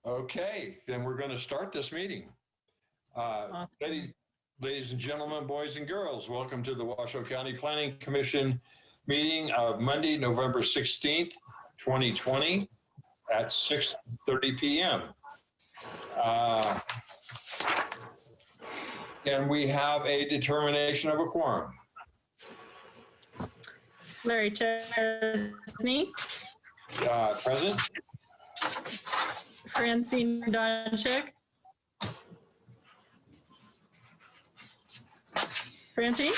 Okay, then we're going to start this meeting. Awesome. Ladies and gentlemen, boys and girls, welcome to the Washoe County Planning Commission meeting of Monday, November 16th, 2020 at 6:30 p.m. And we have a determination of a quorum. Larry Chesney, Present. Francine Donchik. Francine?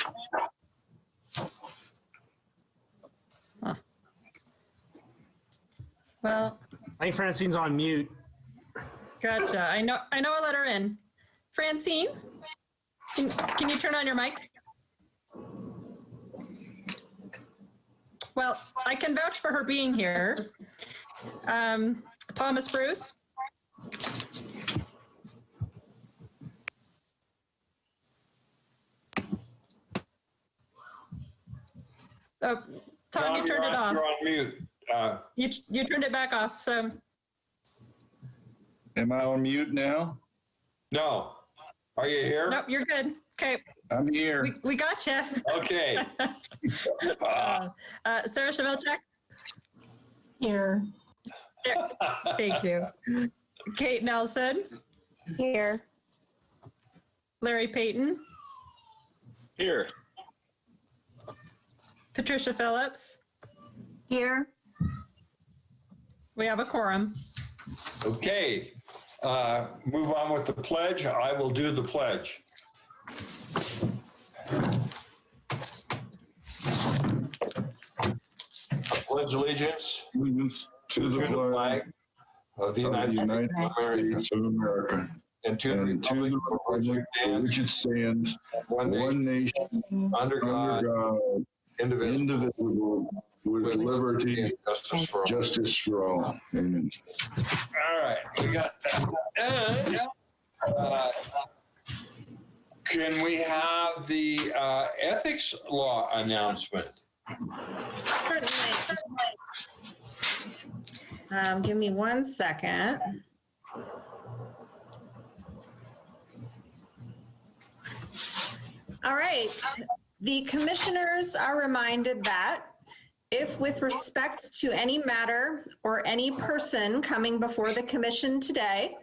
Huh. Well, I think Francine's on mute. gotcha. I know I let her in. Francine, can you turn on your mic? Well, I can vouch for her being here. Thomas Bruce. Oh, Tom, you turned it off. You're on mute. You turned it back off, so. Am I on mute now? No. Are you here? Nope, you're good. Okay, I'm here. we got you. Okay. Sarah Chevelchak? Here. Thank you. Kate Nelson? Here. Larry Payton? Here. Patricia Phillips? Here. We have a quorum. Okay. Move on with the pledge. I will do the pledge. Pledge allegiance To the flag of the of the United United States States of America and to the and to republic the for which republic it for stands, which it stands, one one nation, nation, under God, under God, indivisible, indivisible, with liberty and justice for all. justice for all. Amen. All right, we got that. Can we have the ethics law announcement? Certainly. Give me 1 second. All right. The commissioners are reminded that if with respect to any matter or any person coming before the commission today,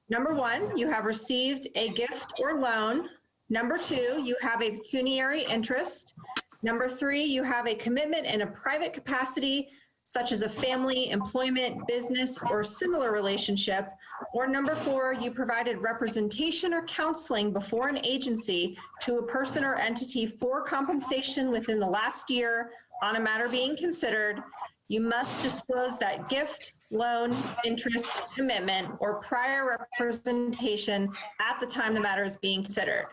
number 1, you have received a gift or loan. Number 2, you have a pecuniary interest. Number 3, you have a commitment in a private capacity, such as a family, employment, business, or similar relationship. Or number 4, you provided representation or counseling before an agency to a person or entity for compensation within the last year on a matter being considered. You must disclose that gift, loan, interest, commitment, or prior representation at the time the matter is being considered.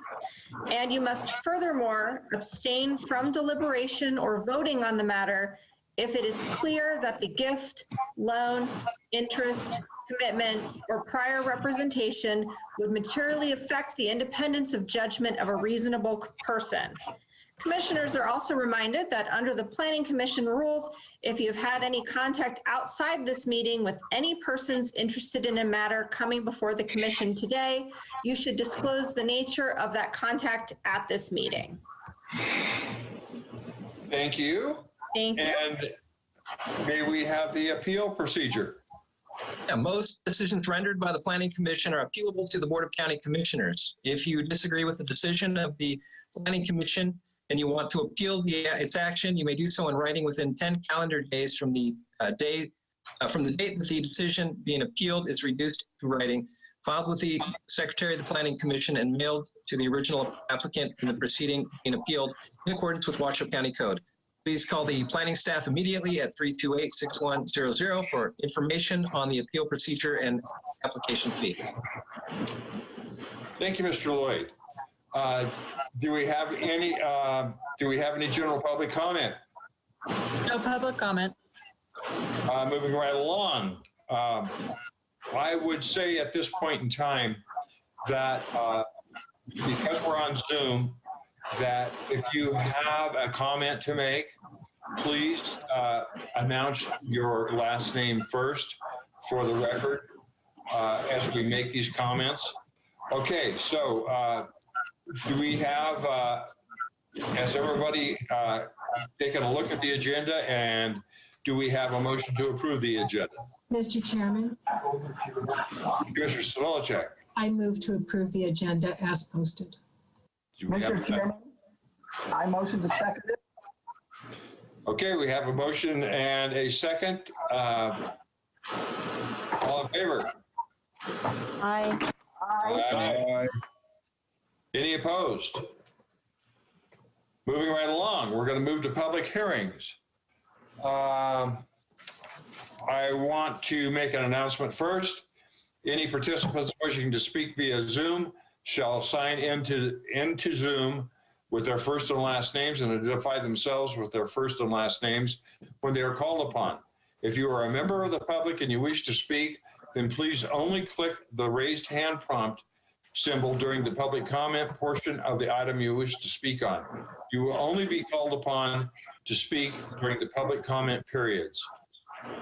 And you must furthermore abstain from deliberation or voting on the matter if it is clear that the gift, loan, interest, commitment, or prior representation would materially affect the independence of judgment of a reasonable person. Commissioners are also reminded that under the Planning Commission rules, if you've had any contact outside this meeting with any persons interested in a matter coming before the commission today, you should disclose the nature of that contact at this meeting. Thank you. Thank you. And may we have the appeal procedure? Yeah, most decisions rendered by the Planning Commission are appealable to the Board of County Commissioners. If you disagree with the decision of the Planning Commission and you want to appeal its action, you may do so in writing within 10 calendar days from the date that the decision being appealed is reduced to writing, filed with the Secretary of the Planning Commission, and mailed to the original applicant in the proceeding being appealed in accordance with Washoe County Code. Please call the planning staff immediately at 328-6100 for information on the appeal procedure and application fee. Thank you, Mr. Lloyd. Do we have any general public comment? No public comment. Moving right along. I would say at this point in time that because we're on Zoom, that if you have a comment to make, please announce your last name first for the record. as we make these comments. Okay, so do we have, has everybody taken a look at the agenda, and do we have a motion to approve the agenda? Mr. Chairman, Commissioner Solochek. I move to approve the agenda as posted. Do we have a Mr. second? Chairman, I motion to second it. Okay, we have a motion and a second. All in favor? Aye. Aye. Any opposed? Moving right along, we're going to move to public hearings. I want to make an announcement first. Any participants wishing to speak via Zoom shall sign into Zoom with their first and last names and identify themselves with their first and last names when they are called upon. If you are a member of the public and you wish to speak, then please only click the raised hand prompt symbol during the public comment portion of the item you wish to speak on. You will only be called upon to speak during the public comment periods.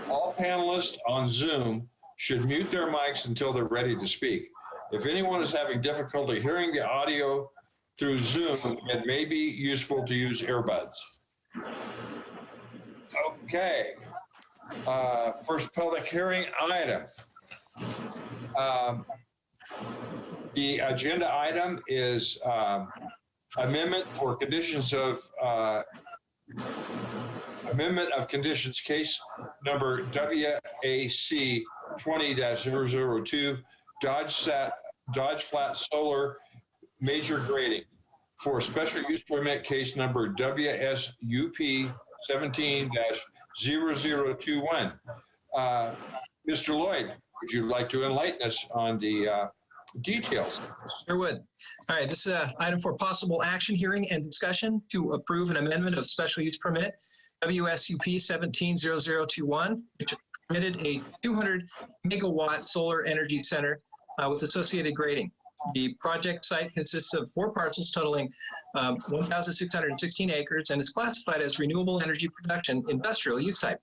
All panelists on Zoom should mute their mics until they're ready to speak. If anyone is having difficulty hearing the audio through Zoom, it may be useful to use earbuds. Okay. First public hearing item. The agenda item is amendment for conditions of amendment of conditions case number WAC 20-002 Dodge Flat Solar Major Grading for special use permit case number WSUP 17-0021. Mr. Lloyd, would you like to enlighten us on the details? Sure would. All right, this is an item for possible action, hearing, and discussion to approve an amendment of special use permit WSUP 17-0021, which permitted a 200 megawatt solar energy center with associated grading. The project site consists of 4 parcels totaling 1,616 acres and is classified as renewable energy production industrial use type.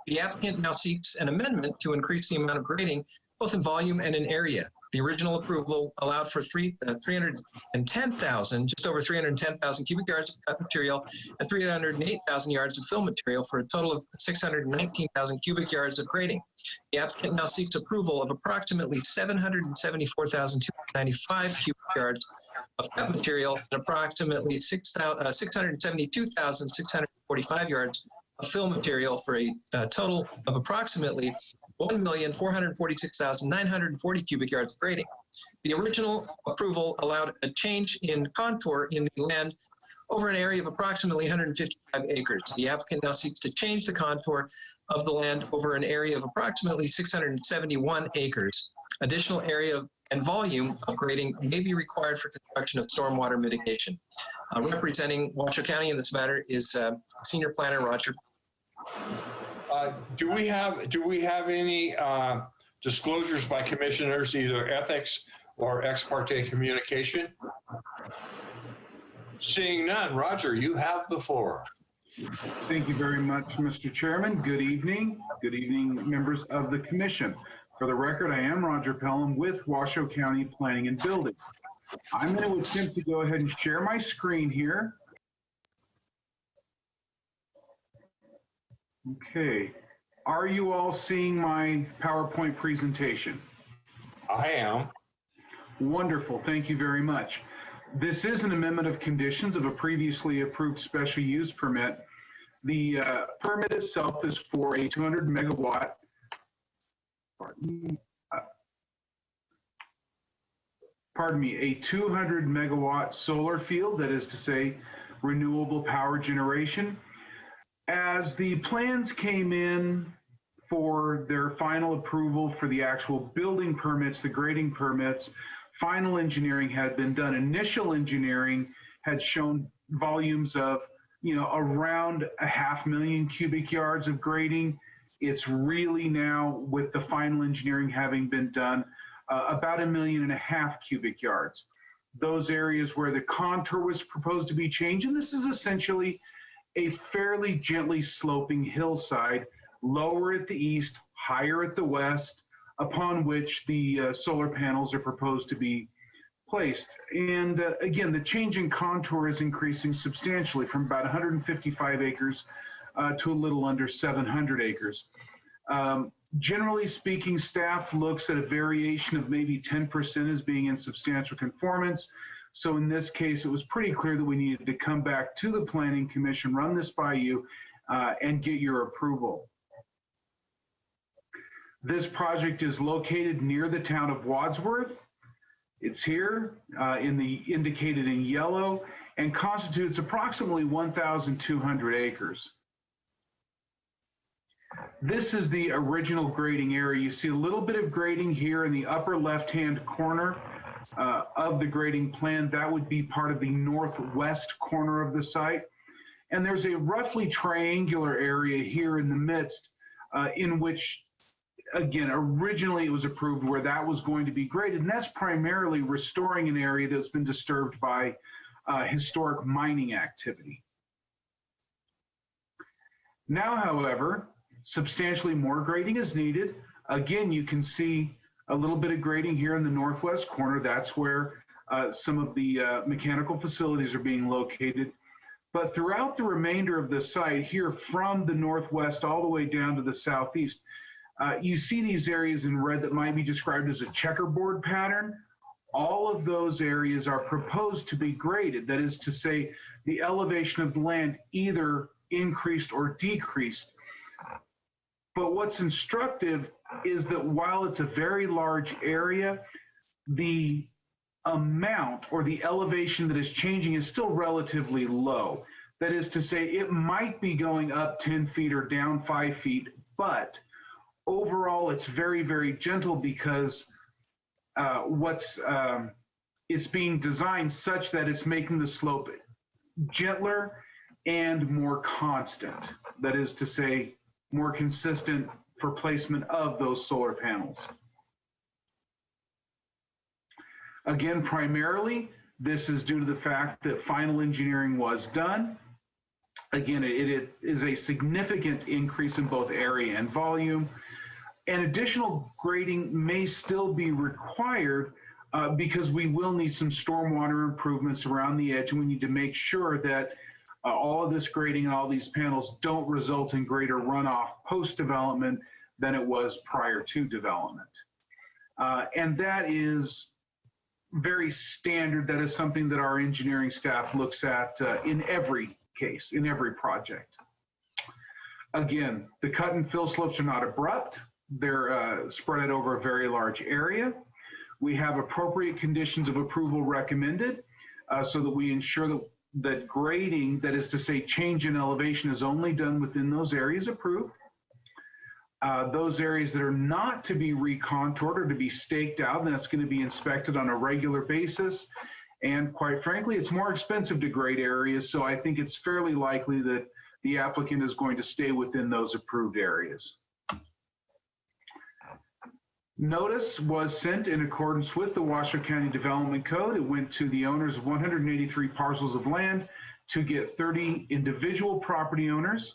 The applicant now seeks an amendment to increase the amount of grading, both in volume and in area. The original approval allowed for 310,000, just over 310,000 cubic yards of cut material and 308,000 yards of fill material for a total of 619,000 cubic yards of grading. The applicant now seeks approval of approximately 774,295 cubic yards of cut material and approximately 672,645 yards of fill material for a total of approximately 1,446,940 cubic yards of grading. The original approval allowed a change in contour in the land over an area of approximately 155 acres. The applicant now seeks to change the contour of the land over an area of approximately 671 acres. Additional area and volume of grading may be required for construction of stormwater mitigation. Representing Washoe County in this matter is Senior Planner Roger. Do we have any disclosures by commissioners, either ethics or ex parte communication? Seeing none, Roger, you have the floor. Thank you very much, Mr. Chairman. Good evening. Good evening, members of the commission. For the record, I am Roger Pelham with Washoe County Planning and Building. I'm going to attempt to go ahead and share my screen here. Okay. Are you all seeing my PowerPoint presentation? I am. Wonderful. Thank you very much. This is an amendment of conditions of a previously approved special use permit. The permit itself is for a 200 megawatt, a 200 megawatt solar field, that is to say, renewable power generation. As the plans came in for their final approval for the actual building permits, the grading permits, final engineering had been done. Initial engineering had shown volumes of, around 500,000 cubic yards of grading. It's really now, with the final engineering having been done, about 1.5 million cubic yards. Those areas where the contour was proposed to be changed, and this is essentially a fairly gently sloping hillside, lower at the east, higher at the west, upon which the solar panels are proposed to be placed. And again, the change in contour is increasing substantially from about 155 acres to a little under 700 acres. Generally speaking, staff looks at a variation of maybe 10% as being in substantial conformance. So in this case, it was pretty clear that we needed to come back to the Planning Commission, run this by you, and get your approval. This project is located near the town of Wadsworth. It's here indicated in yellow and constitutes approximately 1,200 acres. This is the original grading area. You see a little bit of grading here in the upper left-hand corner of the grading plan. That would be part of the northwest corner of the site. And there's a roughly triangular area here in the midst in which, again, originally it was approved where that was going to be graded. And that's primarily restoring an area that's been disturbed by historic mining activity. Now, however, substantially more grading is needed. Again, you can see a little bit of grading here in the northwest corner. That's where some of the mechanical facilities are being located. But throughout the remainder of the site, here from the northwest all the way down to the southeast, you see these areas in red that might be described as a checkerboard pattern. All of those areas are proposed to be graded. That is to say, the elevation of the land either increased or decreased. But what's instructive is that while it's a very large area, the amount or the elevation that is changing is still relatively low. That is to say, it might be going up 10 feet or down 5 feet, but overall it's very, very gentle because it's being designed such that it's making the slope gentler and more constant. That is to say, more consistent for placement of those solar panels. Again, primarily, this is due to the fact that final engineering was done. Again, it is a significant increase in both area and volume, and additional grading may still be required because we will need some stormwater improvements around the edge, and we need to make sure that all of this grading and all these panels don't result in greater runoff post-development than it was prior to development. And that is very standard. That is something that our engineering staff looks at in every case, in every project. Again, the cut and fill slopes are not abrupt. They're spread out over a very large area. We have appropriate conditions of approval recommended so that we ensure that grading, that is to say change in elevation, is only done within those areas approved. Those areas that are not to be recontoured or to be staked out, and that's going to be inspected on a regular basis. And quite frankly, it's more expensive to grade areas, so I think it's fairly likely that the applicant is going to stay within those approved areas. Notice was sent in accordance with the Washoe County Development Code. It went to the owners of 183 parcels of land to get 30 individual property owners.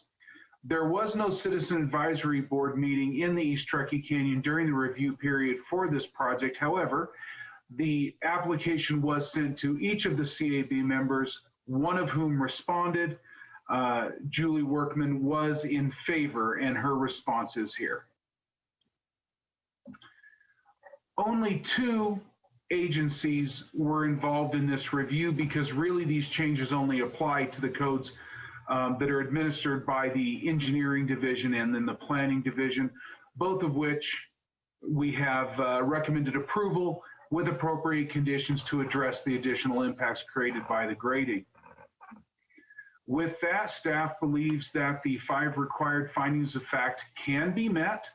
There was no Citizen Advisory Board meeting in the East Truckee Canyon during the review period for this project. However, the application was sent to each of the CAB members, one of whom responded. Julie Workman was in favor, and her response is here. Only 2 agencies were involved in this review because really these changes only apply to the codes that are administered by the engineering division and then the planning division, both of which we have recommended approval with appropriate conditions to address the additional impacts created by the grading. With that, staff believes that the 5 required findings of fact can be met.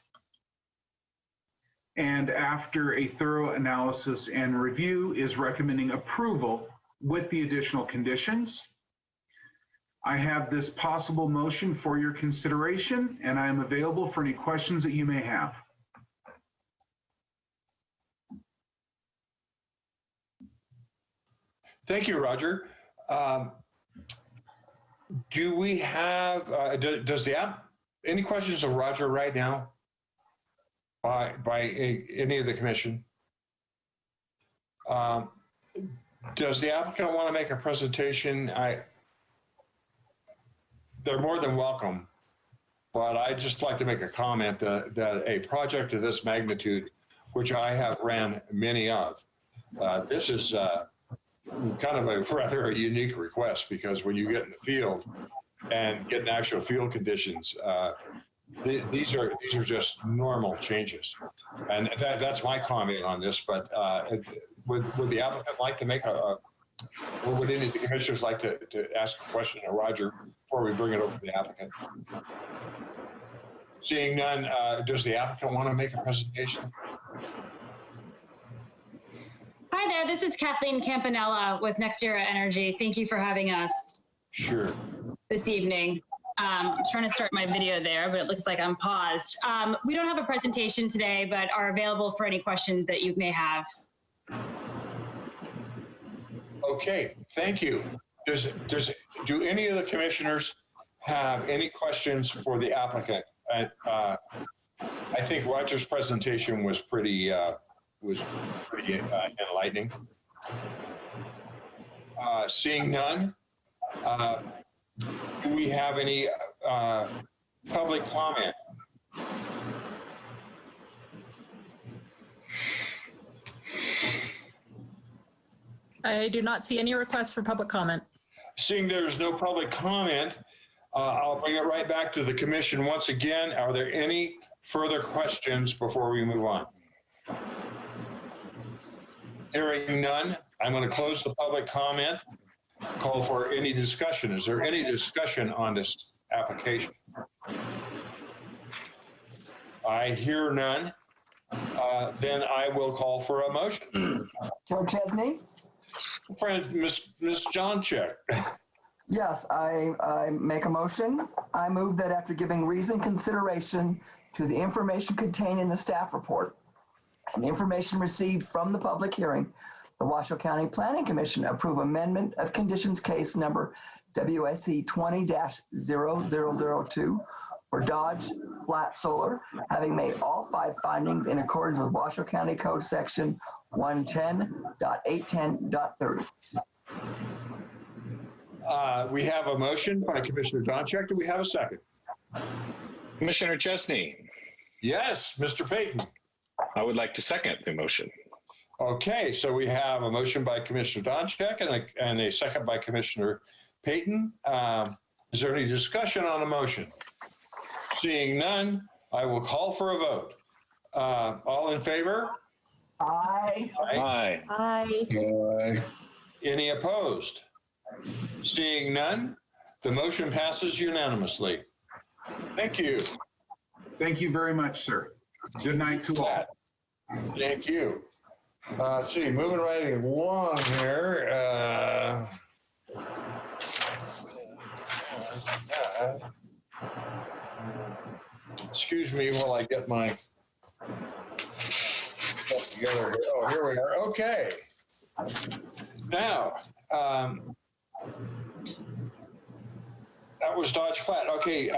And after a thorough analysis and review, is recommending approval with the additional conditions. I have this possible motion for your consideration, and I am available for any questions that you may have. Thank you, Roger. Do we have, does the app, any questions of Roger right now? any of the commission. Does the applicant want to make a presentation? They're more than welcome, but I'd just like to make a comment that a project of this magnitude, which I have ran many of, this is kind of a rather unique request, because when you get in the field and get in actual field conditions, these are just normal changes. And that's my comment on this, but would the applicant like to make or would any of the commissioners like to ask a question to Roger before we bring it over to the applicant? Seeing none, does the applicant want to make a presentation? Hi there, this is Kathleen Campanella with NextEra Energy. Thank you for having us. Sure. This evening. I'm trying to start my video there, but it looks like I'm paused. We don't have a presentation today, but are available for any questions that you may have. Okay, thank you. Do any of the commissioners have any questions for the applicant? I think Roger's presentation was pretty enlightening. Seeing none, do we have any public comment? I do not see any requests for public comment. Seeing there's no public comment, I'll bring it right back to the commission once again. Are there any further questions before we move on? Hearing none, I'm going to close the public comment. Call for any discussion. Is there any discussion on this application? I hear none. Then I will call for a motion. Chair Chesney? Friend, Ms. Johnchek. Yes, I make a motion. I move that after giving reasoned consideration to the information contained in the staff report and information received from the public hearing, the Washoe County Planning Commission approve amendment of conditions case number WSC 20-0002 for Dodge Flat Solar, having made all 5 findings in accordance with Washoe County Code section 110.810.30. We have a motion by Commissioner Donchek. Do we have a second? Commissioner Chesney. Yes, Mr. Payton. I would like to second the motion. Okay, so we have a motion by Commissioner Donchek and a second by Commissioner Payton. Is there any discussion on the motion? Seeing none, I will call for a vote. All in favor? Aye. Aye. Aye. Aye. Any opposed? Seeing none, the motion passes unanimously. Thank you. Thank you very much, sir. Good night to all. Thank you. Let's see, moving right along here. Excuse me while I get my stuff together here. Oh, here we are. Okay. Now, that was Dodge Flat. Okay,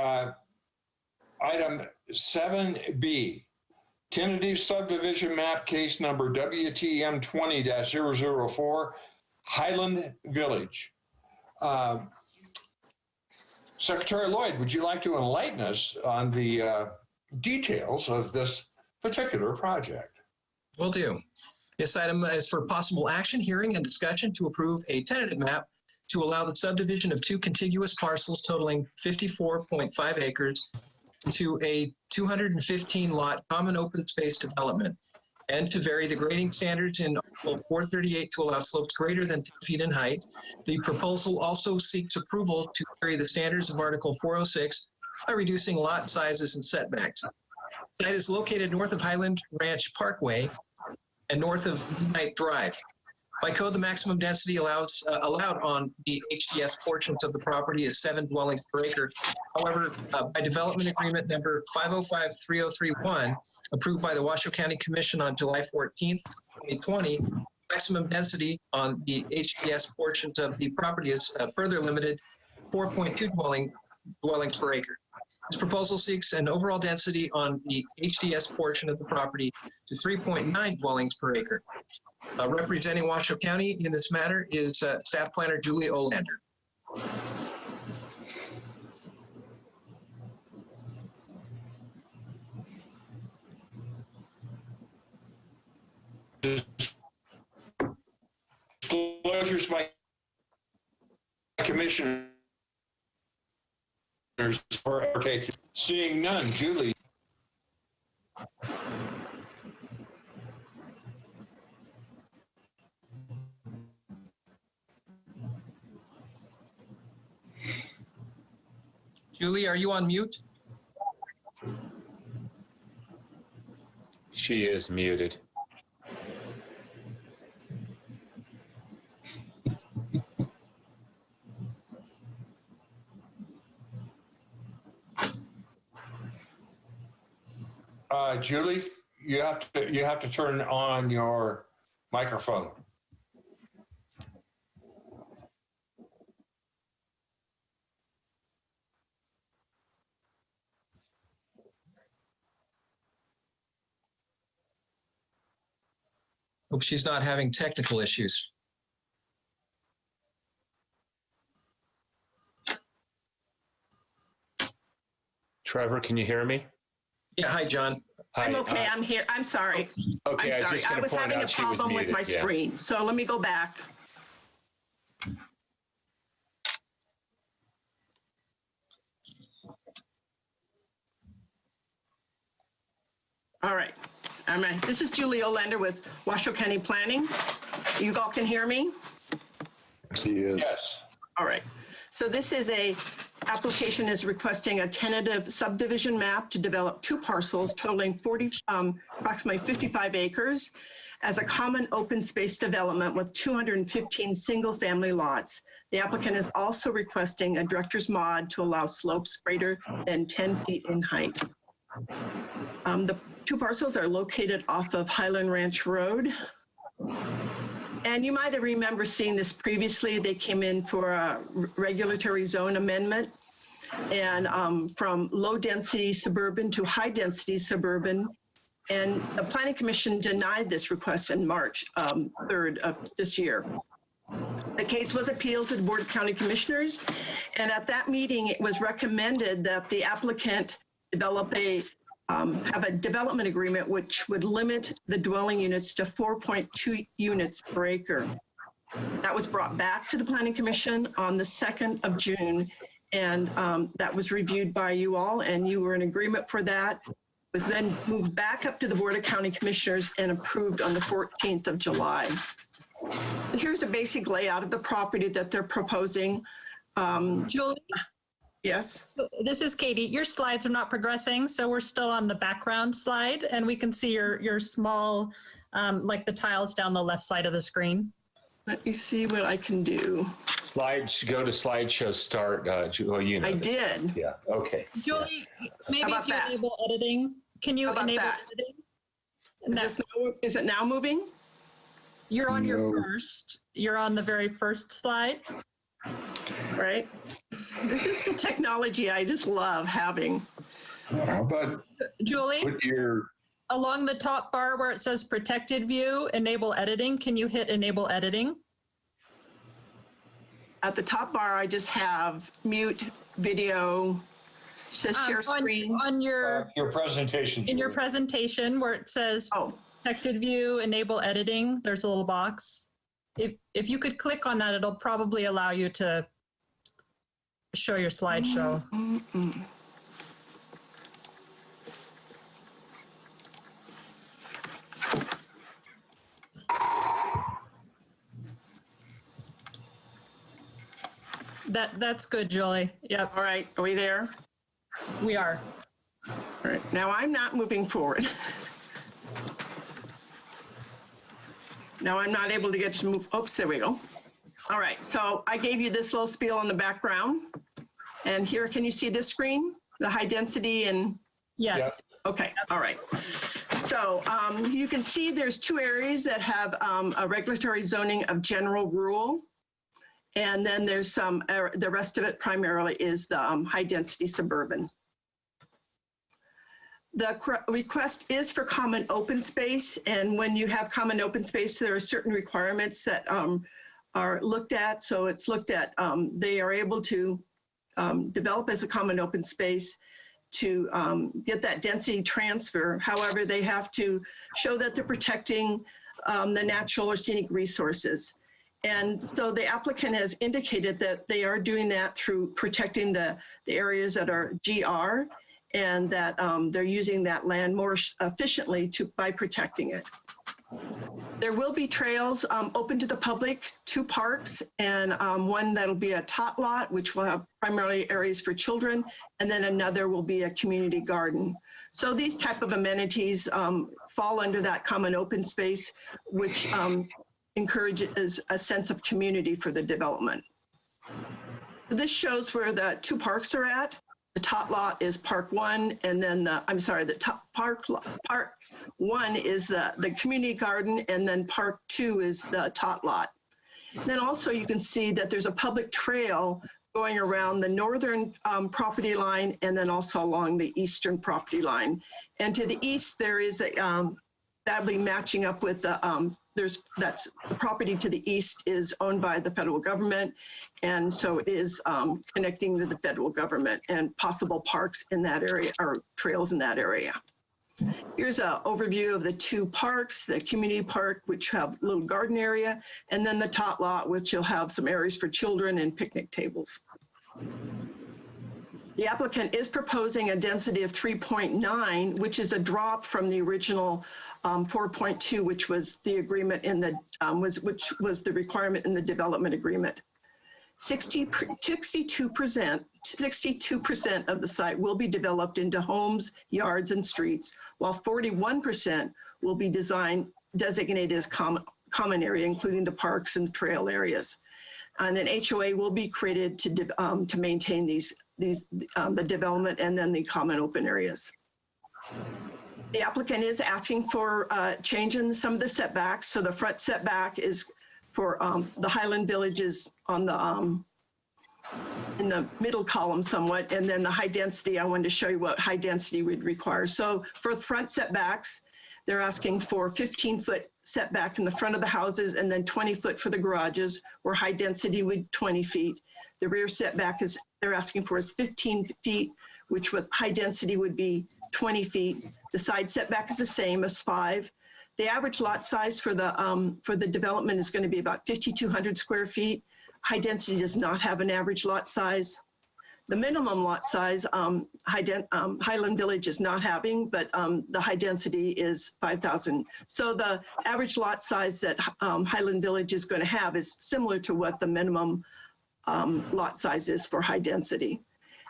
item 7B. Tentative subdivision map case number WTM 20-004, Highland Village. Secretary Lloyd, would you like to enlighten us on the details of this particular project? Will do. This item is for possible action, hearing, and discussion to approve a tentative map to allow the subdivision of 2 contiguous parcels totaling 54.5 acres to a 215-lot common open space development, and to vary the grading standards in Article 438 to allow slopes greater than 10 feet in height. The proposal also seeks approval to vary the standards of Article 406 by reducing lot sizes and setbacks. The site is located north of Highland Ranch Parkway and north of Midnight Drive. By code, the maximum density allowed on the HDS portions of the property is 7 dwellings per acre. However, by development agreement number 5053031, approved by the Washoe County Commission on July 14th, 2020, maximum density on the HDS portions of the property is further limited 4.2 dwellings per acre. This proposal seeks an overall density on the HDS portion of the property to 3.9 dwellings per acre. Representing Washoe County in this matter is Staff Planner Julie Olander. Disclosures by commissioners are taken. Seeing none, Julie. Julie, are you on mute? She is muted. Julie, you have to turn on your microphone. Hope she's not having technical issues. Trevor, can you hear me? Yeah, hi, John. Hi, I'm okay. I'm here. I'm sorry. Okay, I'm I was sorry. just going I to was point having a out she was problem with muted. my Yeah. screen. So let me go back. All right. All right. This is Julie Olander with Washoe County Planning. You all can hear me? He is. Yes. All right. So this is application is requesting a tentative subdivision map to develop 2 parcels totaling approximately 55 acres as a common open space development with 215 single-family lots. The applicant is also requesting a director's mod to allow slopes greater than 10 feet in height. The 2 parcels are located off of Highland Ranch Road. And you might have remember seeing this previously. They came in for a regulatory zone amendment and from low density suburban to high density suburban. And the Planning Commission denied this request in March 3rd of this year. The case was appealed to the Board of County Commissioners. And at that meeting, it was recommended that the applicant develop have a development agreement which would limit the dwelling units to 4.2 units per acre. That was brought back to the Planning Commission on the 2nd of June, and that was reviewed by you all, and you were in agreement for that. It was then moved back up to the Board of County Commissioners and approved on the 14th of July. Here's a basic layout of the property that they're proposing. Julie? Yes. This is Katie. Your slides are not progressing, so we're still on the background slide, and we can see your small, like the tiles down the left side of the screen. Let me see what I can do. Go to slideshow start. You know. I did. Yeah. Okay. Julie, maybe if you that? enable editing, can you enable that? editing? Is it now moving? You're on your first. You're on the very first slide. Right. This is the technology I just love having. How about Julie? put your, Along the top bar where it says protected view, enable editing, can you hit enable editing? At the top bar, I just have mute video, it says share screen. On your presentation. In your presentation where it says protected view, enable editing, there's a little box. If you could click on that, it'll probably allow you to show your slideshow. That's good, Julie. Yep. All right, are we there? We are. All right, now I'm not moving forward. Now I'm not able to get to move. Oops, there we go. All right, so I gave you this little spiel on the background. And here, can you see this screen? The high density and? Yes. Okay, all right. So you can see there's 2 areas that have a regulatory zoning of general rule. And then there's some, the rest of it primarily is the high density suburban. The request is for common open space, and when you have common open space, there are certain requirements that are looked at. So it's looked at, they are able to develop as a common open space to get that density transfer. However, they have to show that they're protecting the natural or scenic resources. And so the applicant has indicated that they are doing that through protecting the areas that are GR, and that they're using that land more efficiently by protecting it. There will be trails open to the public, 2 parks, and one that'll be a tot lot, which will have primarily areas for children, and then another will be a community garden. So these type of amenities fall under that common open space, which encourages a sense of community for the development. This shows where the 2 parks are at. The tot lot is Park 1, and then Park 1 is the community garden, and then Park 2 is the tot lot. And then also you can see that there's a public trail going around the northern property line, and then also along the eastern property line. And to the east, there is that'll be matching up with the the property to the east is owned by the federal government, and so it is connecting to the federal government and possible parks in that area or trails in that area. Here's an overview of the 2 parks, the community park, which have a little garden area, and then the tot lot, which will have some areas for children and picnic tables. The applicant is proposing a density of 3.9, which is a drop from the original 4.2, which was the agreement in the which was the requirement in the development agreement. 62% of the site will be developed into homes, yards, and streets, while 41% will be designated as common area, including the parks and trail areas. And an HOA will be created to maintain the development and then the common open areas. The applicant is asking for change in some of the setbacks. So the front setback is for the Highland Villages on the in the middle column somewhat, and then the high density, I wanted to show you what high density would require. So for the front setbacks, they're asking for 15-foot setback in the front of the houses, and then 20-foot for the garages, where high density would 20 feet. The rear setback is, they're asking for is 15 feet, which with high density would be 20 feet. The side setback is the same as 5. The average lot size for the development is going to be about 5,200 square feet. High density does not have an average lot size. The minimum lot size, Highland Village is not having, but the high density is 5,000. So the average lot size that Highland Village is going to have is similar to what the minimum lot size is for high density.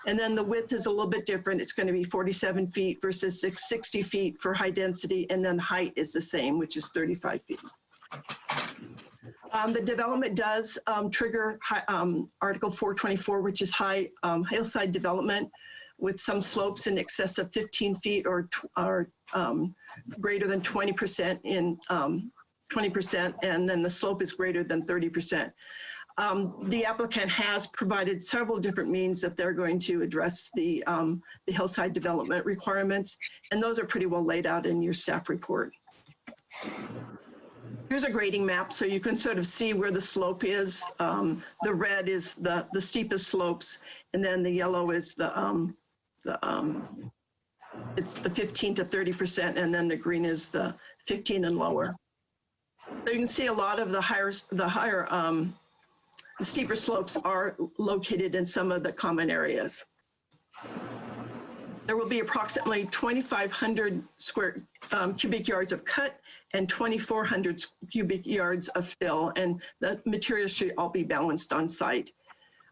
And then the width is a little bit different. It's going to be 47 feet versus 60 feet for high density. And then the height is the same, which is 35 feet. The development does trigger Article 424, which is hillside development with some slopes in excess of 15 feet or greater than 20% in 20%, and then the slope is greater than 30%. The applicant has provided several different means that they're going to address the hillside development requirements, and those are pretty well laid out in your staff report. Here's a grading map, so you can sort of see where the slope is. The red is the steepest slopes, and then the yellow is it's the 15 to 30%, and then the green is the 15 and lower. So you can see a lot of the steeper slopes are located in some of the common areas. There will be approximately 2,500 cubic yards of cut and 2,400 cubic yards of fill, and the materials should all be balanced on site.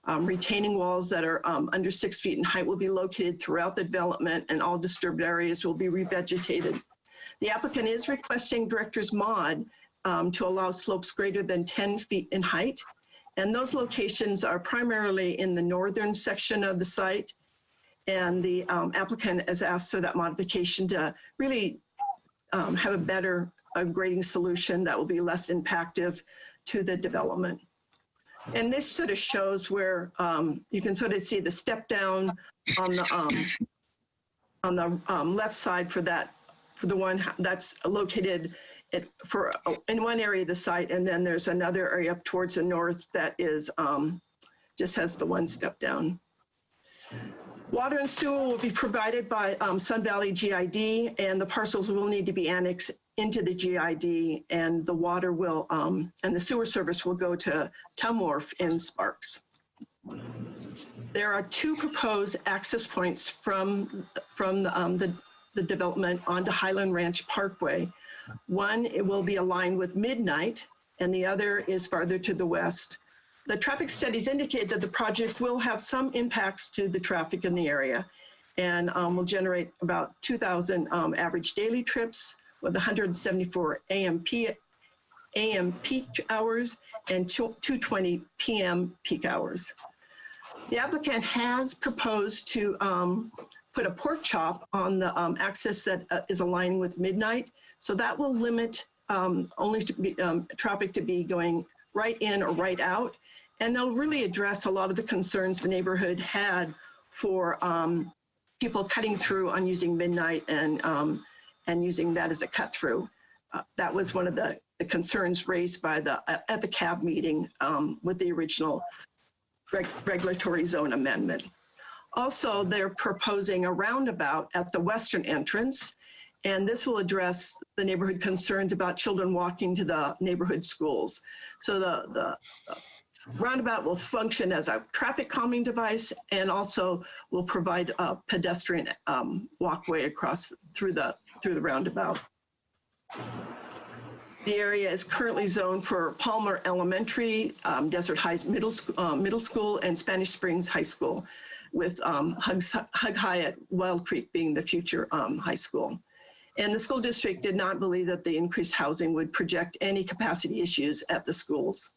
Retaining walls that are under 6 feet in height will be located throughout the development, and all disturbed areas will be revegetated. The applicant is requesting director's mod to allow slopes greater than 10 feet in height, and those locations are primarily in the northern section of the site. And the applicant has asked for that modification to really have a better grading solution that will be less impactive to the development. And this sort of shows where you can sort of see the step down on the on the left side for the one that's located in one area of the site, and then there's another area up towards the north that is just has the one step down. Water and sewer will be provided by Sun Valley GID, and the parcels will need to be annexed into the GID, and the water will, and the sewer service will go to Tumwharf in Sparks. There are 2 proposed access points from the development onto Highland Ranch Parkway. One, it will be aligned with Midnight, and the other is farther to the west. The traffic studies indicate that the project will have some impacts to the traffic in the area, and will generate about 2,000 average daily trips with 174 AM peak hours and 220 PM peak hours. The applicant has proposed to put a pork chop on the access that is aligning with Midnight, so that will limit only traffic to be going right in or right out. And they'll really address a lot of the concerns the neighborhood had for people cutting through on using Midnight and using that as a cut through. That was one of the concerns raised by at the CAB meeting with the original regulatory zone amendment. Also, they're proposing a roundabout at the western entrance, and this will address the neighborhood concerns about children walking to the neighborhood schools. So the roundabout will function as a traffic calming device and also will provide a pedestrian walkway across through the roundabout. The area is currently zoned for Palmer Elementary, Desert Heights Middle School, and Spanish Springs High School, with Hug Hyatt Wild Creek being the future high school. And the school district did not believe that the increased housing would project any capacity issues at the schools.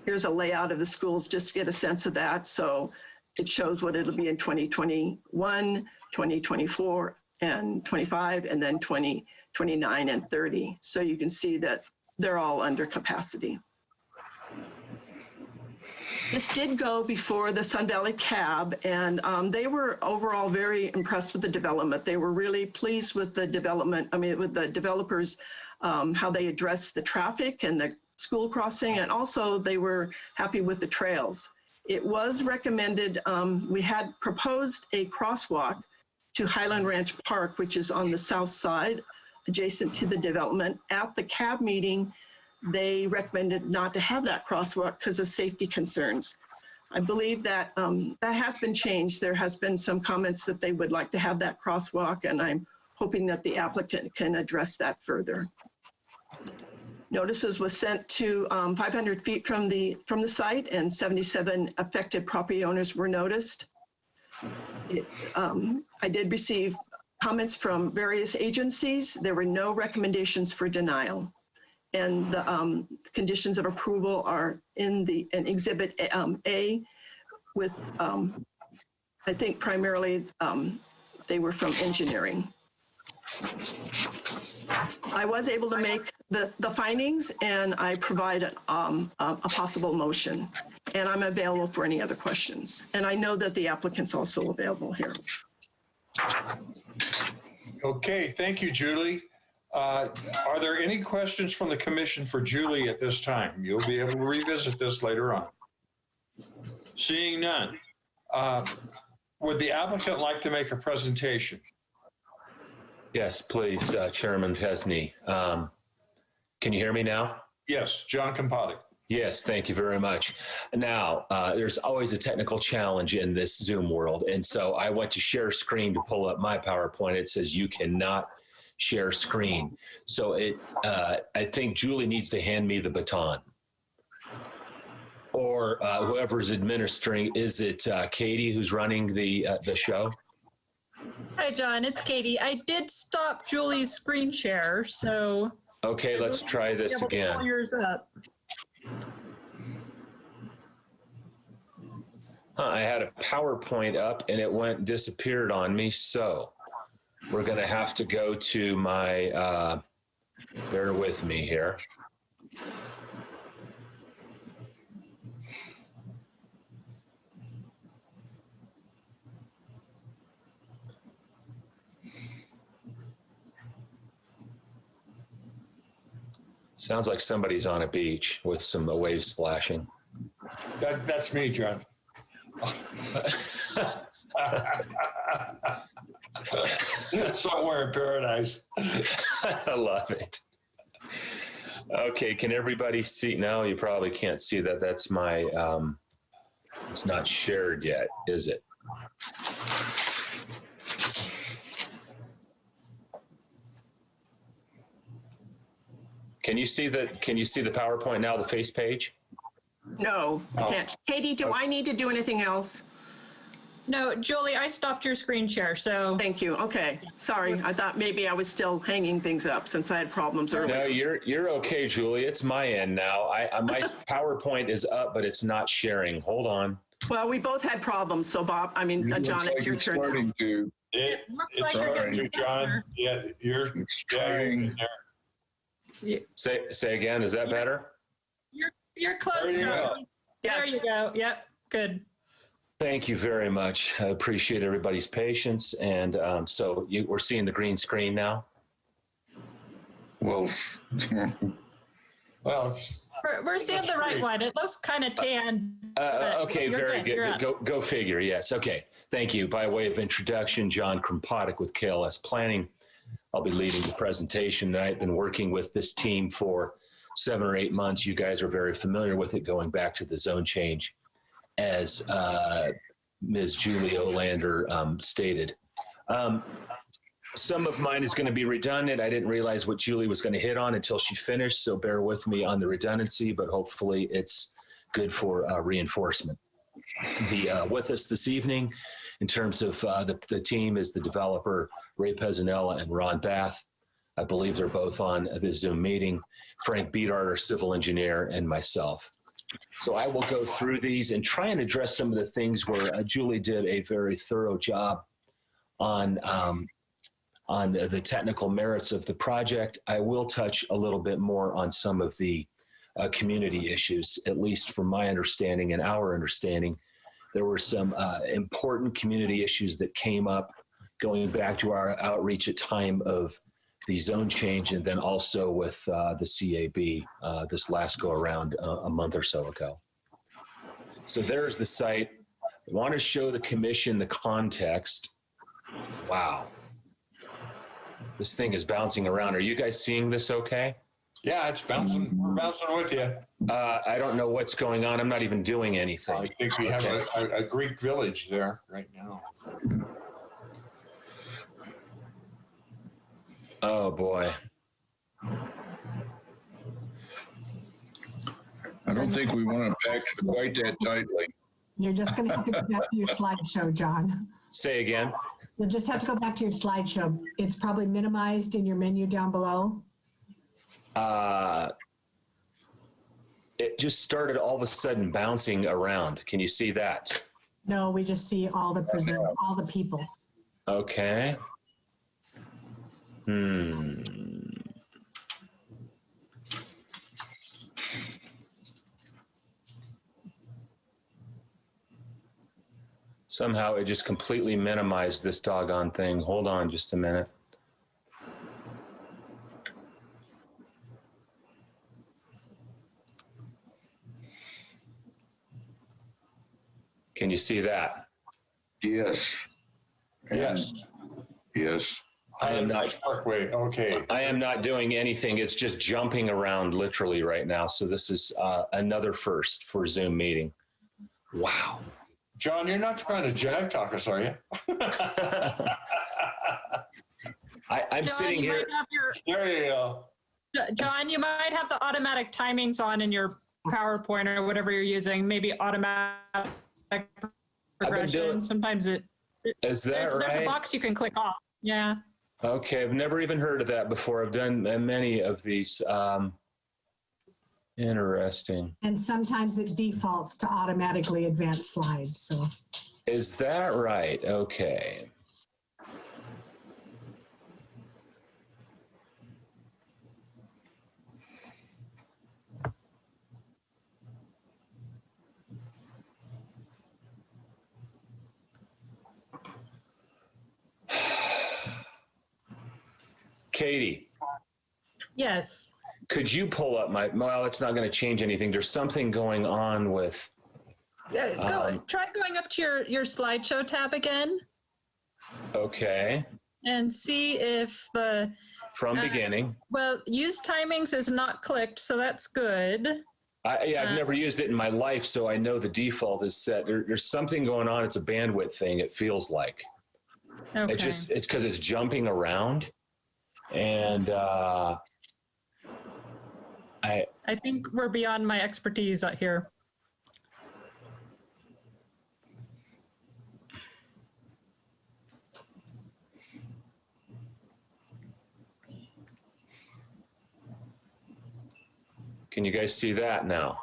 Here's a layout of the schools just to get a sense of that. So it shows what it'll be in 2021, 2024, and 25, and then 2029 and 30. So you can see that they're all under capacity. This did go before the Sun Valley CAB, and they were overall very impressed with the development. They were really pleased with the development, with the developers, how they addressed the traffic and the school crossing, and also they were happy with the trails. It was recommended, we had proposed a crosswalk to Highland Ranch Park, which is on the south side, adjacent to the development. At the CAB meeting, they recommended not to have that crosswalk because of safety concerns. I believe that that has been changed. There has been some comments that they would like to have that crosswalk, and I'm hoping that the applicant can address that further. Notices was sent to 500 feet from the site, and 77 affected property owners were noticed. I did receive comments from various agencies. There were no recommendations for denial. And the conditions of approval are in Exhibit A with, I think primarily they were from engineering. I was able to make the findings, and I provide a possible motion, and I'm available for any other questions. And I know that the applicant's also available here. Okay, thank you, Julie. Are there any questions from the commission for Julie at this time? You'll be able to revisit this later on. Seeing none, would the applicant like to make a presentation? Yes, please, Chairman Pesney. Can you hear me now? Yes, John Campati. Yes, thank you very much. Now, there's always a technical challenge in this Zoom world, and so I went to share screen to pull up my PowerPoint. It says you cannot share screen. So I think Julie needs to hand me the baton. Or whoever's administering, is it Katie who's running the show? Hi, John, it's Katie. I did stop Julie's screen share, so. Okay, let's try this again. Pull yours up. I had a PowerPoint up and it disappeared on me, so we're going to have to go to my, bear with me here. Sounds like somebody's on a beach with some waves splashing. That's me, John. Somewhere in paradise. I love it. Okay, can everybody see? No, you probably can't see that. That's my, it's not shared yet, is it? Can you see the PowerPoint now, the face page? No, I can't. Katie, do I need to do anything else? No, Julie, I stopped your screen share, so. Thank you. Okay. Sorry. I thought maybe I was still hanging things up since I had problems earlier. No, you're okay, Julie. It's my end now. My PowerPoint is up, but it's not sharing. Hold on. Well, we both had problems. So Bob, John, it's your turn. Starting to. It looks it's like you're starting getting to, John. Yeah, you're trying. Say again. Is that better? You're close, There you John. go. There you go. Yep, good. Thank you very much. I appreciate everybody's patience. And so we're seeing the green screen now. Well, Well, We're seeing the right one. It looks kind of tan. Okay, You're very good. good. Go figure. Yes. Okay. Thank you. By way of introduction, John Krompottek with KLS Planning. I'll be leading the presentation. I've been working with this team for 7 or 8 months. You guys are very familiar with it, going back to the zone change, as Ms. Julie Olander stated. Some of mine is going to be redundant. I didn't realize what Julie was going to hit on until she finished, so bear with me on the redundancy, but hopefully it's good for reinforcement. With us this evening, in terms of the team, is the developer, Ray Pezzanella and Ron Bath. I believe they're both on the Zoom meeting. Frank Beatart, our civil engineer, and myself. So I will go through these and try and address some of the things where Julie did a very thorough job on the technical merits of the project. I will touch a little bit more on some of the community issues, at least from my understanding and our understanding. There were some important community issues that came up going back to our outreach at time of the zone change, and then also with the CAB this last go around a month or so ago. So there's the site. I want to show the commission the context. Wow. This thing is bouncing around. Are you guys seeing this okay? yeah, it's bouncing. We're bouncing with you. I don't know what's going on. I'm not even doing anything. I think we have a Greek village there right now. Oh, boy. I don't think we want to pack quite that tightly. You're just going to have to go back to your slideshow, John. Say again. You'll just have to go back to your slideshow. It's probably minimized in your menu down below. It just started all of a sudden bouncing around. Can you see that? No, we just see all the people. Okay. Somehow it just completely minimized this doggone thing. Hold on just a minute. Can you see that? Yes. Yes. Yes. I am not Parkway. Okay. I am not doing anything. It's just jumping around literally right now. So this is another first for Zoom meeting. Wow. John, you're not trying to jive talk us, are you? I'm John, sitting here. There you go. John, you might have the automatic timings on in your PowerPoint or whatever you're using. Maybe automatic progression. Sometimes it. Is that right? There's a box you can click off. Yeah. Okay, I've never even heard of that before. I've done many of these. Interesting. And sometimes it defaults to automatically advance slides. So. Is that right? Okay. Katie. Yes. Could you pull up well, it's not going to change anything. There's something going on with. Try going up to your slideshow tab again. Okay. And see if the. From beginning. Well, use timings is not clicked, so that's good. I've never used it in my life, so I know the default is set. There's something going on. It's a bandwidth thing, it feels like. Okay. It's because it's jumping around. And I think we're beyond my expertise out here. Can you guys see that now?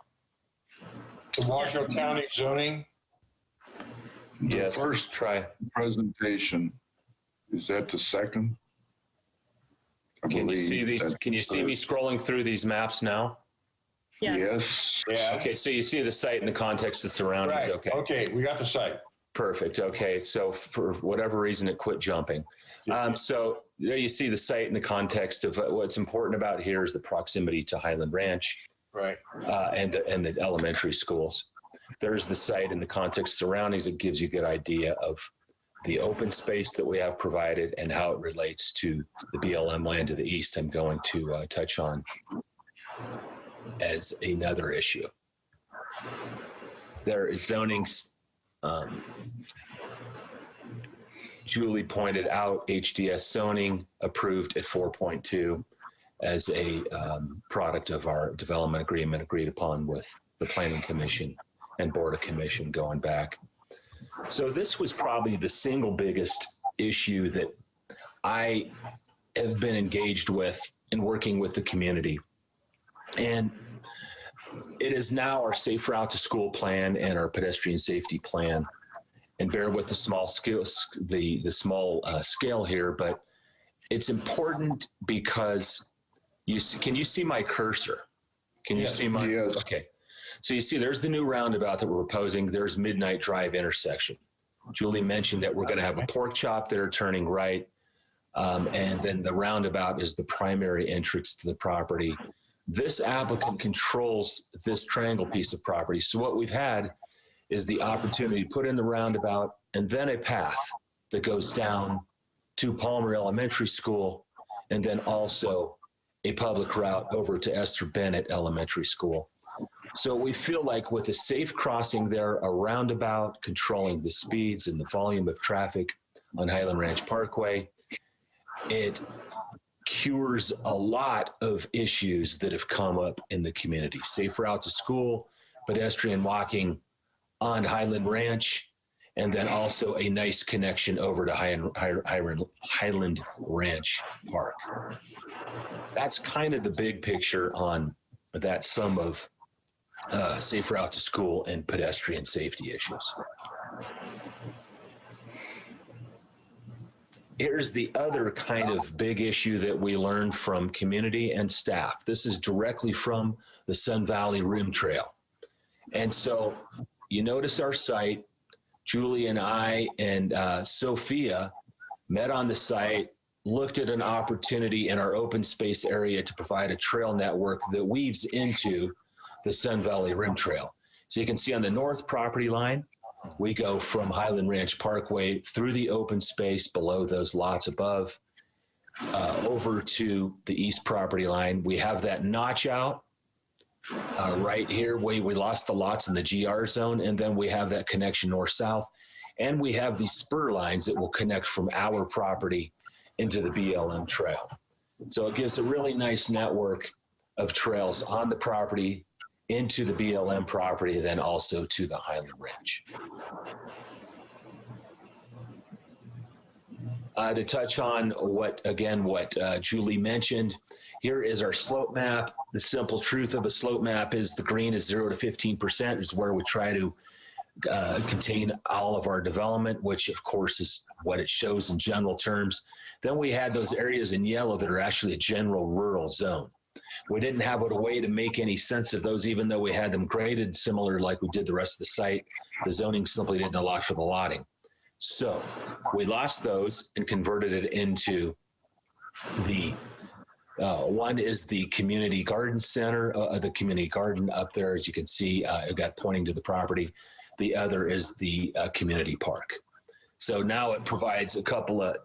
The Washoe County zoning? Yes. First try. Presentation. Is that the second? Can you see these? Can you see me scrolling through these maps now? Yes. Yeah. Okay. So you see the site and the context of surroundings. Right. Okay. Okay. We got the site. Perfect. Okay. So for whatever reason, it quit jumping. So there you see the site in the context of what's important about here is the proximity to Highland Ranch, right? And the elementary schools. There's the site in the context surroundings. It gives you a good idea of the open space that we have provided and how it relates to the BLM land to the east. I'm going to touch on as another issue. There is zoning. Julie pointed out HDS zoning approved at 4.2 as a product of our development agreement agreed upon with the Planning Commission and Board of Commission going back. So this was probably the single biggest issue that I have been engaged with in working with the community. And it is now our safe route to school plan and our pedestrian safety plan. And bear with the small scale, scale here, but it's important because can you see my cursor? Can you see my? Yes. Okay. So you see, there's the new roundabout that we're proposing. There's Midnight Drive intersection. Julie mentioned that we're going to have a pork chop there turning right, and then the roundabout is the primary entrance to the property. This applicant controls this triangle piece of property. So what we've had is the opportunity to put in the roundabout and then a path that goes down to Palmer Elementary School, and then also a public route over to Esther Bennett Elementary School. So we feel like with a safe crossing there, a roundabout controlling the speeds and the volume of traffic on Highland Ranch Parkway, it cures a lot of issues that have come up in the community. Safe route to school, pedestrian walking on Highland Ranch, and then also a nice connection over to Highland Ranch Park. That's kind of the big picture on that sum of safe route to school and pedestrian safety issues. Here's the other kind of big issue that we learned from community and staff. This is directly from the Sun Valley Rim Trail. And so you notice our site, Julie and I and Sophia met on the site, looked at an opportunity in our open space area to provide a trail network that weaves into the Sun Valley Rim Trail. So you can see on the north property line, we go from Highland Ranch Parkway through the open space below those lots above, over to the east property line. We have that notch out right here where we lost the lots in the GR zone, and then we have that connection north-south, and we have these spur lines that will connect from our property into the BLM trail. So it gives a really nice network of trails on the property, into the BLM property, then also to the Highland Ranch. To touch on what Julie mentioned, here is our slope map. The simple truth of a slope map is the green is 0 to 15% is where we try to contain all of our development, which of course is what it shows in general terms. Then we had those areas in yellow that are actually a general rural zone. We didn't have a way to make any sense of those, even though we had them graded similar like we did the rest of the site. The zoning simply didn't allow for the lotting. So we lost those and converted it into the One is the community garden center, the community garden up there, as you can see, I've got pointing to the property. The other is the community park. So now it provides a couple of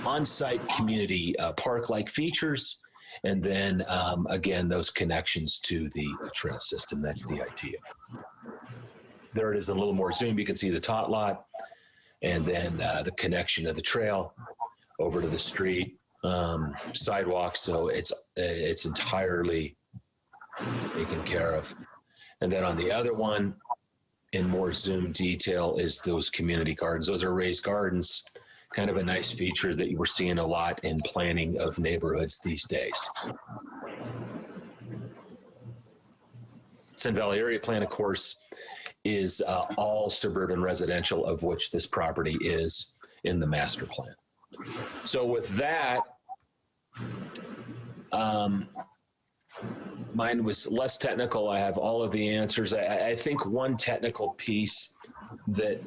on-site community park-like features, and then again, those connections to the trail system. That's the idea. There it is in a little more zoom. You can see the tot lot, and then the connection of the trail over to the street, sidewalk. So it's entirely taken care of. And then on the other one, in more zoom detail, is those community gardens. Those are raised gardens, kind of a nice feature that we're seeing a lot in planning of neighborhoods these days. Sun Valley Area Plan, of course, is all suburban residential, of which this property is in the master plan. So with that, mine was less technical. I have all of the answers. I think one technical piece that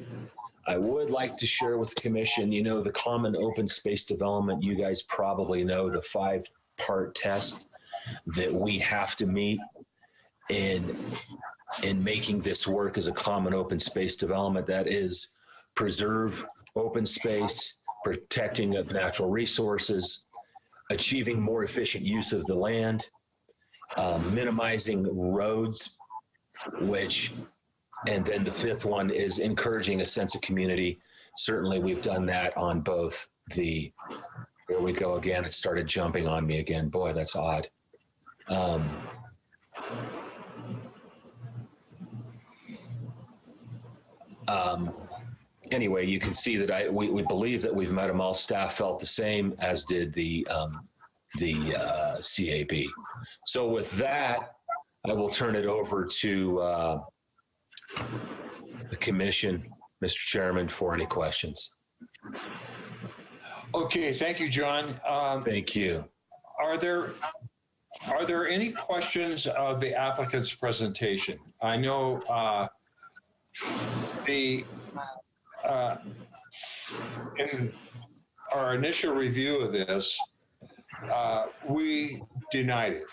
I would like to share with the commission, you know, the common open space development, you guys probably know the 5-part test that we have to meet in making this work as a common open space development. That is preserve open space, protecting of natural resources, achieving more efficient use of the land, minimizing roads, and then the 5th one is encouraging a sense of community. Certainly we've done that on both the, here we go again, it started jumping on me again. Boy, that's odd. Anyway, you can see that we believe that we've met them all. Staff felt the same, as did the CAB. So with that, I will turn it over to the commission, Mr. Chairman, for any questions. Okay, thank you, John. Thank you. Are there any questions of the applicant's presentation? I know in our initial review of this, we denied it.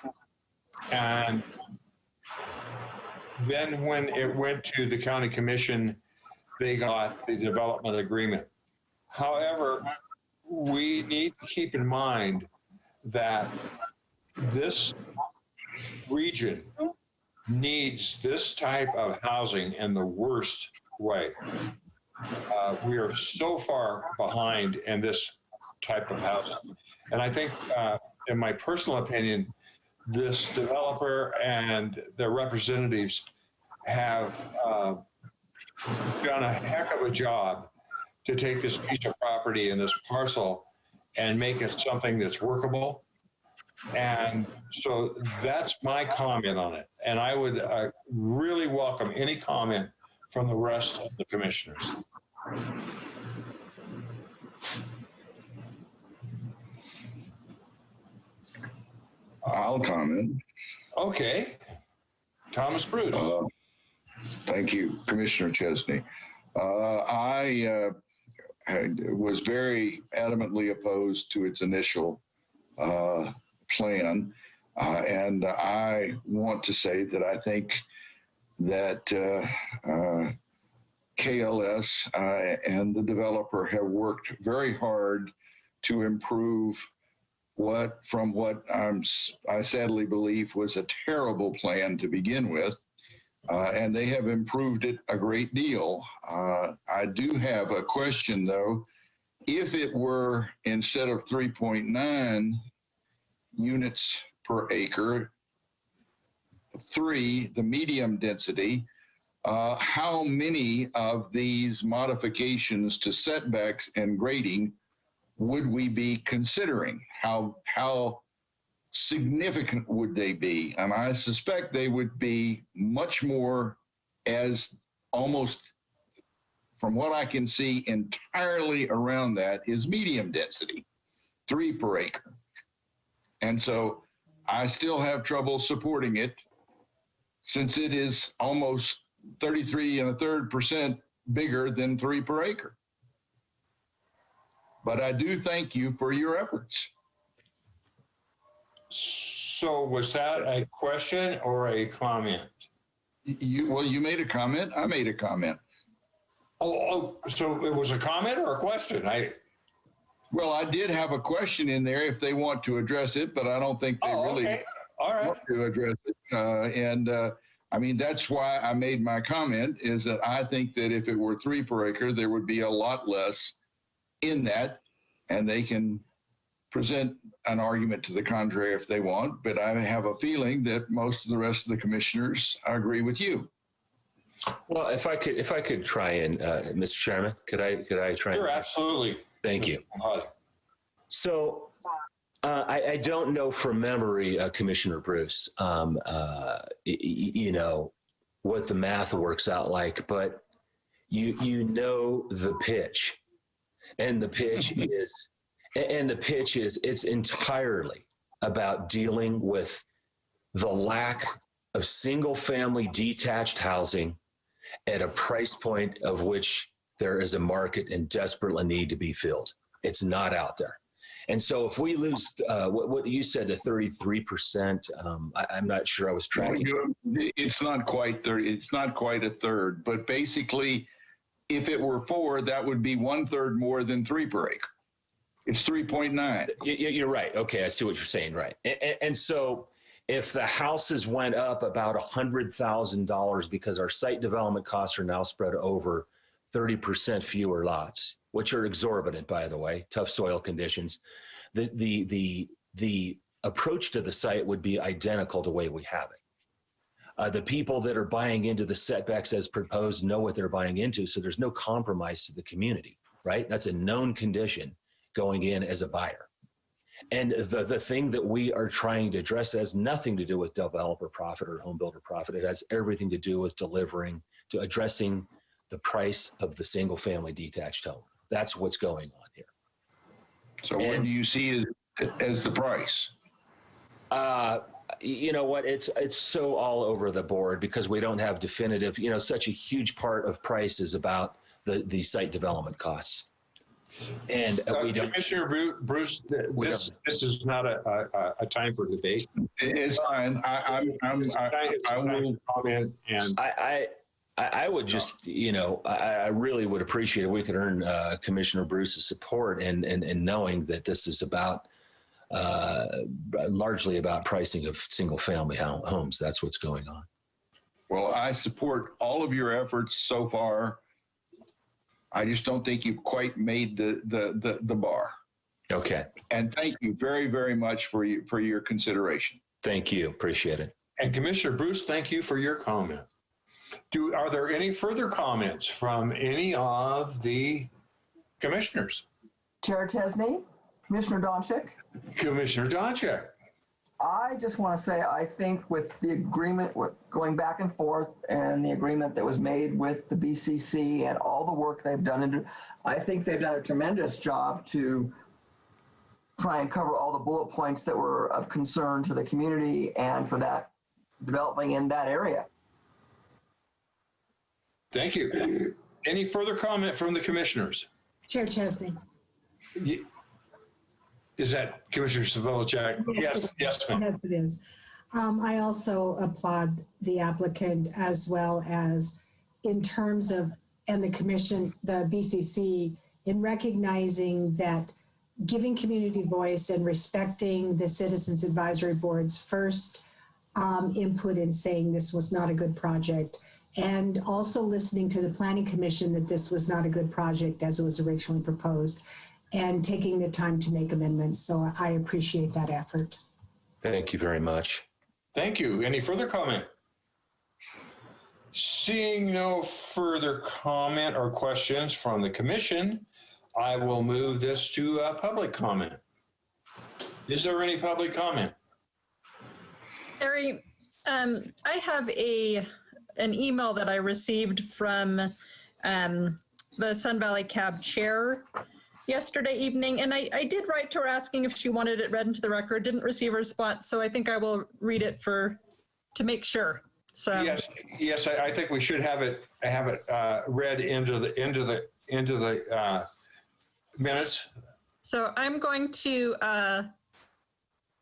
And then when it went to the county commission, they got the development agreement. However, we need to keep in mind that this region needs this type of housing in the worst way. We are so far behind in this type of housing. And I think, in my personal opinion, this developer and their representatives have done a heck of a job to take this piece of property and this parcel and make it something that's workable. And so that's my comment on it. And I would really welcome any comment from the rest of the commissioners. I'll comment. Okay. Thomas Bruce. Thank you, Commissioner Chesney. I was very adamantly opposed to its initial plan. And I want to say that I think that KLS and the developer have worked very hard to improve what I sadly believe was a terrible plan to begin with. And they have improved it a great deal. I do have a question though. If it were, instead of 3.9 units per acre, 3, the medium density, how many of these modifications to setbacks and grading would we be considering? How significant would they be? And I suspect they would be much more, as almost from what I can see entirely around that is medium density, 3 per acre. And so I still have trouble supporting it since it is almost 33 1/3% bigger than 3 per acre. But I do thank you for your efforts. So was that a question or a comment? You made a comment. I made a comment. Oh, so it was a comment or a question? Well, I did have a question in there if they want to address it, but I don't think they really okay. All right. want to address it. I mean, that's why I made my comment, is that I think that if it were 3 per acre, there would be a lot less in that, and they can present an argument to the contrary if they want, but I have a feeling that most of the rest of the commissioners agree with you. Well, if I could try and, Mr. Chairman, could I try? Sure, absolutely. Thank you. So I don't know from memory, Commissioner Bruce, you know, what the math works out like, but you know the pitch, and the pitch is it's entirely about dealing with the lack of single-family detached housing at a price point of which there is a market and desperately need to be filled. It's not out there. And so if we lose what you said, to 33%, I'm not sure I was tracking. It's not quite 30. It's not quite a third, but basically, if it were 4, that would be 1/3 more than 3 per acre. It's 3.9. You're right. Okay, I see what you're saying. Right. And so if the houses went up about $100,000 because our site development costs are now spread over 30% fewer lots, which are exorbitant, by the way, tough soil conditions, the approach to the site would be identical to the way we have it. The people that are buying into the setbacks as proposed know what they're buying into, so there's no compromise to the community, right? That's a known condition going in as a buyer. And the thing that we are trying to address has nothing to do with developer profit or home builder profit. It has everything to do with addressing the price of the single family detached home. That's what's going on here. So what do you see as the price? You know what, it's so all over the board because we don't have definitive, you know, such a huge part of price is about the site development costs. And we don't. Commissioner Bruce, this is not a time for debate. It's fine. I will comment, and I would just, you know, I really would appreciate if we could earn Commissioner Bruce's support and knowing that this is about largely about pricing of single family homes. That's what's going on. Well, I support all of your efforts so far. I just don't think you've quite made the bar. Okay. And thank you very, very much for your consideration. Thank you. Appreciate it. And Commissioner Bruce, thank you for your comment. Are there any further comments from any of the commissioners? Chair Tesney, Commissioner Donchik. Commissioner Donchik. I just want to say, I think with the agreement going back and forth and the agreement that was made with the BCC and all the work they've done, I think they've done a tremendous job to try and cover all the bullet points that were of concern to the community and for that developing in that area. Thank you. Any further comment from the commissioners? Chair Chesney. Is that Commissioner Saviljak? Yes, ma'am. Yes, it is. I also applaud the applicant as well as in terms of, and the commission, the BCC, in recognizing that giving community voice and respecting the Citizens Advisory Board's first input in saying this was not a good project, and also listening to the Planning Commission that this was not a good project as it was originally proposed, and taking the time to make amendments. So I appreciate that effort. Thank you very much. Thank you. Any further comment? Seeing no further comment or questions from the commission, I will move this to public comment. Is there any public comment? Harry, I have an email that I received from the Sun Valley Cab chair yesterday evening, and I did write to her asking if she wanted it read into the record. Didn't receive a response, so I think I will read it to make sure. So yes, I think we should have it read into the minutes. So I'm going to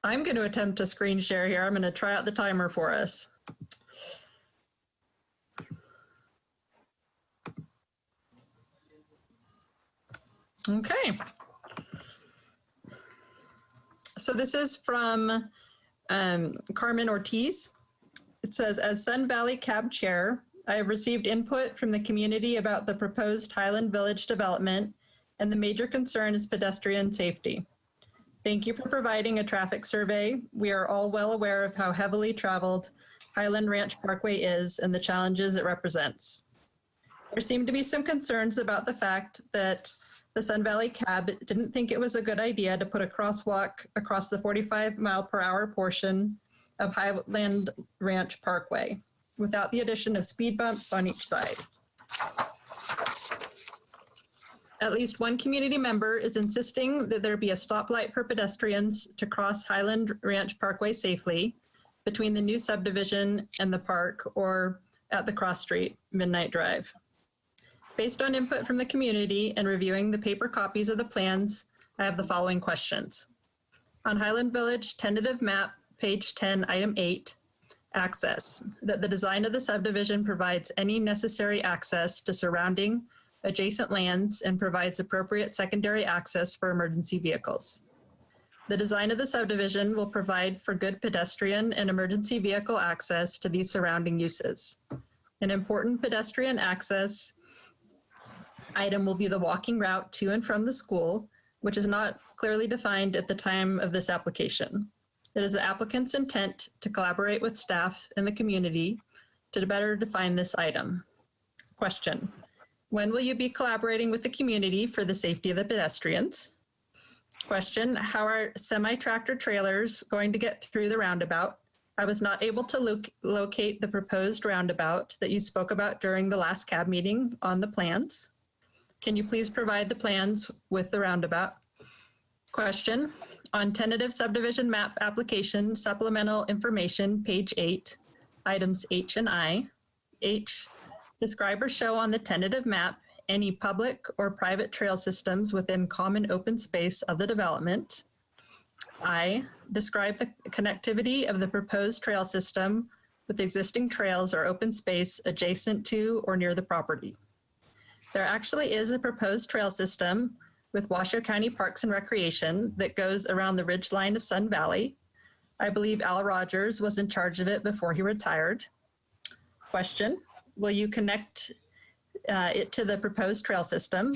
I'm going to attempt to screen share here. I'm going to try out the timer for us. Okay. So this is from Carmen Ortiz. It says, as Sun Valley Cab Chair, I have received input from the community about the proposed Highland Village development, and the major concern is pedestrian safety. Thank you for providing a traffic survey. We are all well aware of how heavily traveled Highland Ranch Parkway is and the challenges it represents. There seem to be some concerns about the fact that the Sun Valley Cab didn't think it was a good idea to put a crosswalk across the 45-mile-per-hour portion of Highland Ranch Parkway without the addition of speed bumps on each side. At least one community member is insisting that there be a stoplight for pedestrians to cross Highland Ranch Parkway safely between the new subdivision and the park, or at the cross street Midnight Drive. Based on input from the community and reviewing the paper copies of the plans, I have the following questions. On Highland Village tentative map, page 10, item 8, access, that the design of the subdivision provides any necessary access to surrounding adjacent lands and provides appropriate secondary access for emergency vehicles. The design of the subdivision will provide for good pedestrian and emergency vehicle access to these surrounding uses. An important pedestrian access item will be the walking route to and from the school, which is not clearly defined at the time of this application. It is the applicant's intent to collaborate with staff and the community to better define this item. Question: when will you be collaborating with the community for the safety of the pedestrians? Question: how are semi-tractor trailers going to get through the roundabout? I was not able to locate the proposed roundabout that you spoke about during the last CAB meeting on the plans. Can you please provide the plans with the roundabout? Question: on tentative subdivision map application supplemental information, page 8, items H and I. H, describe or show on the tentative map any public or private trail systems within common open space of the development. I, describe the connectivity of the proposed trail system with existing trails or open space adjacent to or near the property. There actually is a proposed trail system with Washoe County Parks and Recreation that goes around the ridgeline of Sun Valley. I believe Al Rogers was in charge of it before he retired. Question: will you connect it to the proposed trail system?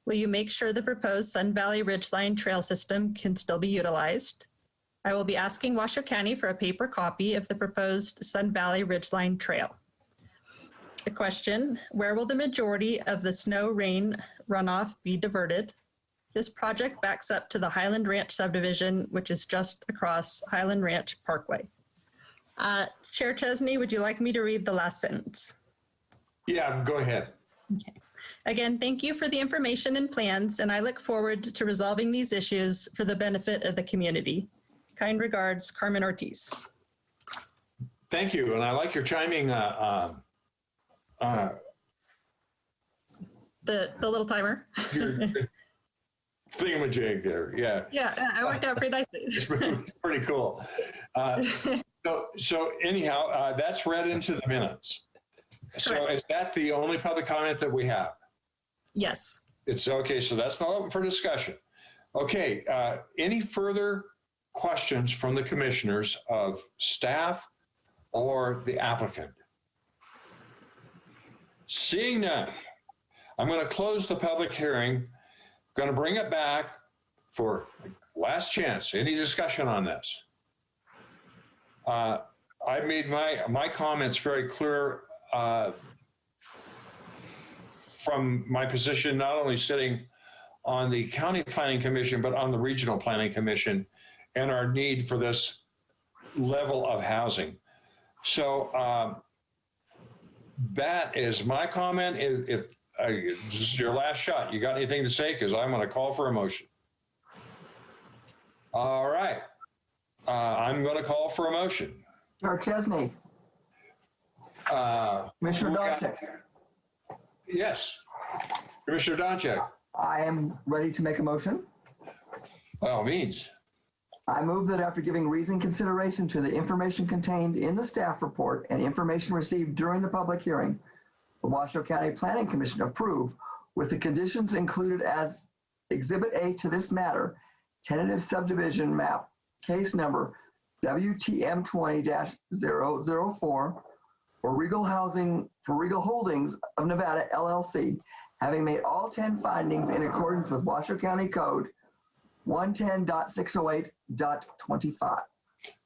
Will you make sure the proposed Sun Valley Ridgeline trail system can still be utilized? I will be asking Washoe County for a paper copy of the proposed Sun Valley Ridgeline trail. A question: where will the majority of the snow rain runoff be diverted? This project backs up to the Highland Ranch subdivision, which is just across Highland Ranch Parkway. Chair Chesney, would you like me to read the last sentence? Yeah, go ahead. Okay. Again, thank you for the information and plans, and I look forward to resolving these issues for the benefit of the community. Kind regards, Carmen Ortiz. Thank you, and I like your chiming. The little timer. Thingamajig there, yeah. Yeah, it worked out pretty nicely. It's pretty cool. So anyhow, that's read into the minutes. So Correct. is that the only public comment that we have? Yes. It's okay, so that's not open for discussion. Okay, any further questions from the commissioners of staff or the applicant? Seeing none, I'm going to close the public hearing. Going to bring it back for last chance. Any discussion on this? I made my comments very clear from my position, not only sitting on the County Planning Commission, but on the Regional Planning Commission, and our need for this level of housing. So that is my comment. If this is your last shot, you got anything to say? Because I'm going to call for a motion. All right. I'm going to call for a motion. Chair Chesney. Commissioner Donchik. Yes. Commissioner Donchik. I am ready to make a motion. By all means. I move that after giving reasoned consideration to the information contained in the staff report and information received during the public hearing, the Washoe County Planning Commission approve, with the conditions included as Exhibit A to this matter, tentative subdivision map, case number WTM 20-004 for Regal Holdings of Nevada, LLC, having made all 10 findings in accordance with Washoe County Code 110.608.25.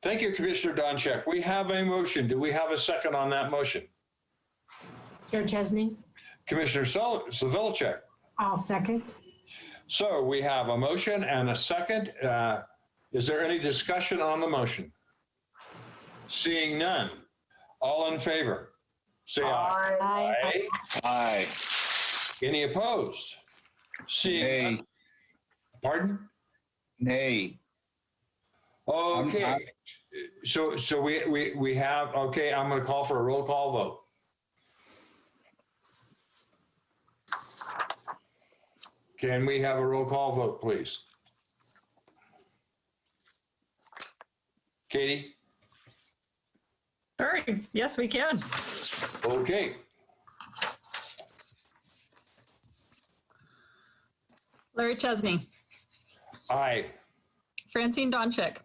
Thank you, Commissioner Donchek. We have a motion. Do we have a second on that motion? Chair Chesney? Commissioner Savilicek. I'll second. So we have a motion and a second. Is there any discussion on the motion? Seeing none. All in favor? Say aye. Aye. Aye. Aye. Any opposed? Seeing Nay. none. Pardon? Nay. Okay. So we have, okay, I'm going to call for a roll call vote. Can we have a roll call vote, please? Katie? Sorry. Yes, we can. Okay. Larry Chesney, Aye. Francine Donchik,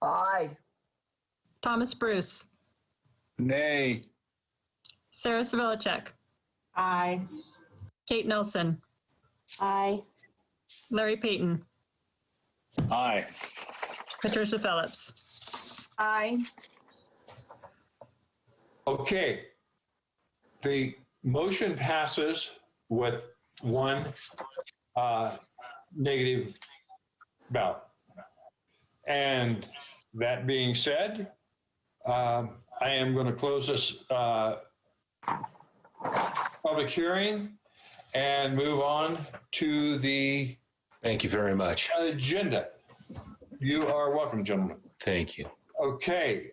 Aye. Thomas Bruce, Nay. Sarah Savilicek, Aye. Kate Nelson, Aye. Larry Payton, Aye. Patricia Phillips. Aye. Okay. The motion passes with one negative ballot. And that being said, I am going to close this public hearing and move on to the Thank you very much. agenda. You are welcome, gentlemen. Thank you. Okay.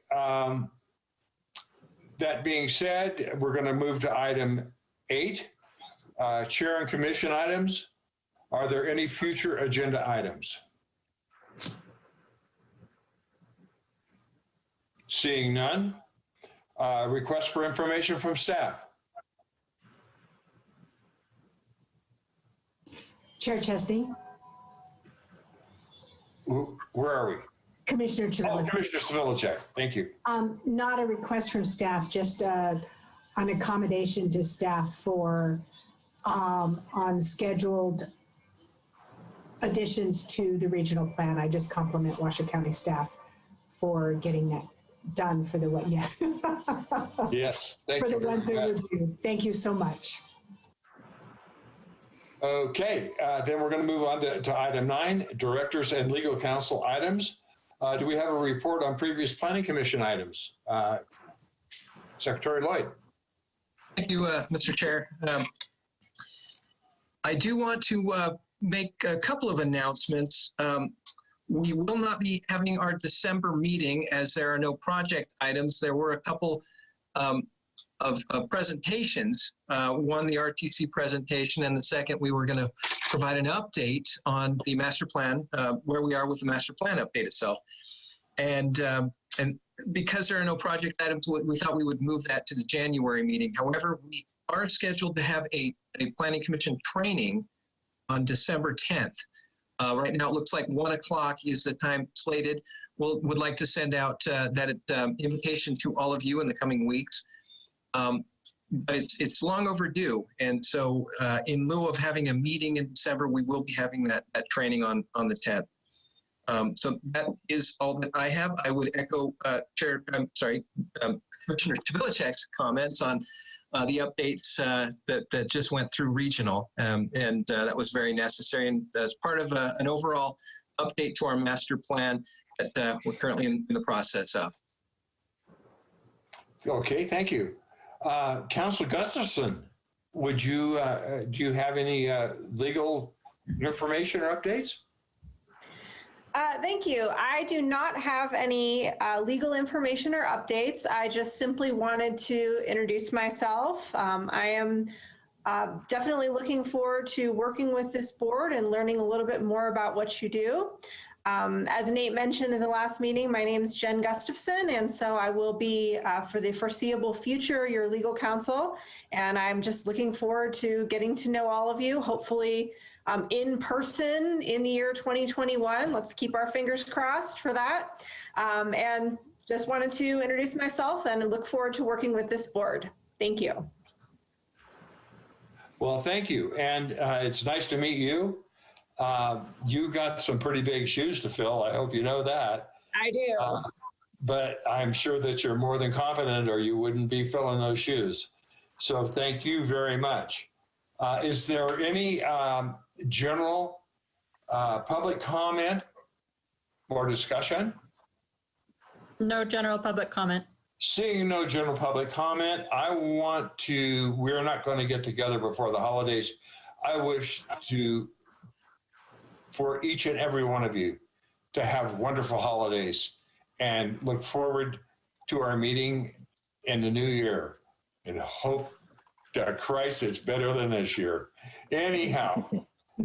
That being said, we're going to move to item 8, chair and commission items. Are there any future agenda items? Seeing none. Request for information from staff. Chair Chesney? Where are we? Commissioner Oh, Civillicek. Commissioner Civillicek. Thank you. Not a request from staff, just an accommodation to staff for unscheduled additions to the regional plan. I just compliment Washoe County staff for getting that done for the one, yeah. Yes, thank For you. the ones that very were much. due. Thank you so much. Okay, then we're going to move on to item 9, directors and legal counsel items. Do we have a report on previous planning commission items? Secretary Lloyd. Thank you, Mr. Chair. I do want to make a couple of announcements. We will not be having our December meeting as there are no project items. There were a couple of presentations. One, the RTC presentation, and the second, we were going to provide an update on the master plan, where we are with the master plan update itself. And because there are no project items, we thought we would move that to the January meeting. However, we are scheduled to have a Planning Commission training on December 10th. Right now, it looks like 1 o'clock is the time slated. Would like to send out that invitation to all of you in the coming weeks. But it's long overdue. And so in lieu of having a meeting in December, we will be having that training on the 10th. So that is all that I have. I would echo Commissioner Civillicek's comments on the updates that just went through regional, and that was very necessary. And as part of an overall update to our master plan that we're currently in the process of. Okay, thank you. Councilor Gustafson, would you do you have any legal information or updates? Thank you. I do not have any legal information or updates. I just simply wanted to introduce myself. I am definitely looking forward to working with this board and learning a little bit more about what you do. As Nate mentioned in the last meeting, my name is Jen Gustafson, and so I will be, for the foreseeable future, your legal counsel. And I'm just looking forward to getting to know all of you, hopefully in person in the year 2021. Let's keep our fingers crossed for that. And just wanted to introduce myself and look forward to working with this board. Thank you. Well, thank you. And it's nice to meet you. You got some pretty big shoes to fill. I hope you know that. I do. But I'm sure that you're more than competent or you wouldn't be filling those shoes. So thank you very much. Is there any general public comment or discussion? No general public comment. Seeing no general public comment, we're not going to get together before the holidays. I wish for each and every one of you to have wonderful holidays and look forward to our meeting in the new year and hope that Christ is better than this year. Anyhow,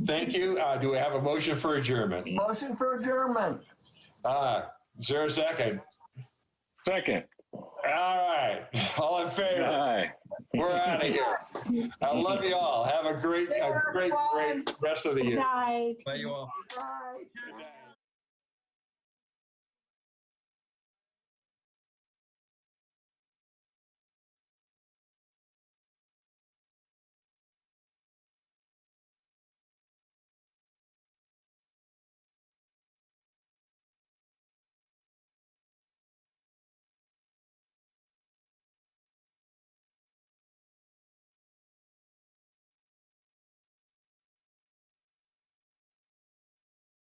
thank you. Do we have a motion for adjournment? Motion for adjournment. Is there a second? Second. All right. All in favor? Aye. We're out of here. I love you all. Have a great rest of the year. Good night. Bye, you all. Right. Good night.